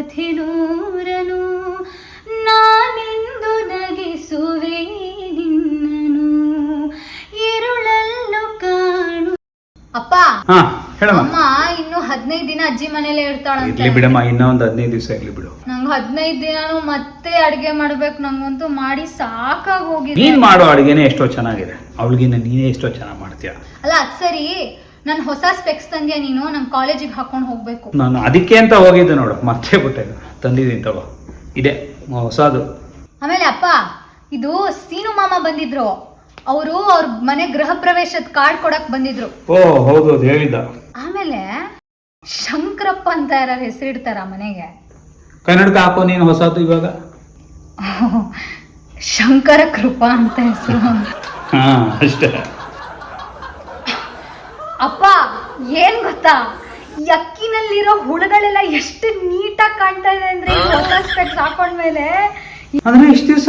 ಕಥೆ ನೂರನು ನಾನೆಂದು ನಗಿಸುವೆ ನಿನ್ನನು ഇരുಳಲ್ಲೂ ಕಾಣು. ಅಪ್ಪ ಹಾ ಹೇಳಮ್ಮ. ಅಮ್ಮ ಇನ್ನು 15 ದಿನ ಅಜ್ಜಿ ಮನೇಲೆ ಇರ್ತಾಳಂತೆ. ಇರ್ಲಿ ಬಿಡಮ್ಮ, ಇನ್ನೂ ಒಂದು 15 ದಿವಸ ಇರ್ಲಿ ಬಿಡು. ನಂಗೆ 15 ದಿನಾನು ಮತ್ತೆ ಅಡ್ಗೆ ಮಾಡ್ಬೇಕು. ನಂಗಂತೂ ಮಾಡಿ ಸಾಕಾಗಿ ಹೋಗಿದೆ. ನೀನ್ ಮಾಡೋ ಅಡುಗೆನೇ ಎಷ್ಟೋ ಚೆನ್ನಾಗಿದೆ, ಅವಳಿಗಿನ್ನ ನೀನೇ ಎಷ್ಟೋ ಚೆನ್ನಾಗಿ ಮಾಡ್ತೀಯ. ಅಲ್ಲ ಅದ್ ಸರಿ, ನನ್ ಹೊಸ ಸ್ಪೆಕ್ಸ್ ತಂದ್ಯಾ ನೀನು? ನಮ್ ಕಾಲೇಜಿಗೆ ಹಾಕೊಂಡು ಹೋಗ್ಬೇಕು. ನಾನು ಅದಕ್ಕೆ ಅಂತ ಹೋಗಿದ್ದೆ ನೋಡು, ಮರ್ತೇ ಬಿಟ್ಟೆ. ತಂದಿದ್ದೀನಿ ತಗೋ, ಇದೆ ಹೊಸದು. ಆಮೇಲೆ ಅಪ್ಪ, ಇದು ಸೀನು ಮಾಮ ಬಂದಿದ್ರು. ಅವರು ಅವ್ರ ಮನೆ ಗೃಹ ಪ್ರವೇಶದ ಕಾರ್ಡ್ ಕೊಡಕ್ ಬಂದಿದ್ರು. ಓ ಹೌದು, ಅದು ಹೇಳಿದ್ದ. ಆಮೇಲೆ ಶಂಕರಪ್ಪ ಅಂತ ಯಾರು ಹೆಸರಿಡ್ತಾರ ಮನೆಗೆ? ಕನ್ನಡಕ ಹಾಕೋ ನೀನು ಹೊಸದು ಇವಾಗ. ಶಂಕರ ಕೃಪಾ ಅಂತ ಹೆಸರು. ಹಾ ಅಷ್ಟೇ. ಅಪ್ಪ ಏನ್ ಗೊತ್ತಾ, ಈ ಅಕ್ಕಿನಲ್ಲಿರೋ ಹುಳುಗಳೆಲ್ಲ ಎಷ್ಟು ನೀಟಾಗಿ ಕಾಣ್ತಾ ಇದೆ ಅಂದ್ರೆ ಈ ಹೊಸ ಸ್ಪೆಕ್ಸ್ ಹಾಕೊಂಡ್ಮೇಲೆ. ಅಂದ್ರೆ ಇಷ್ಟು ದಿವಸ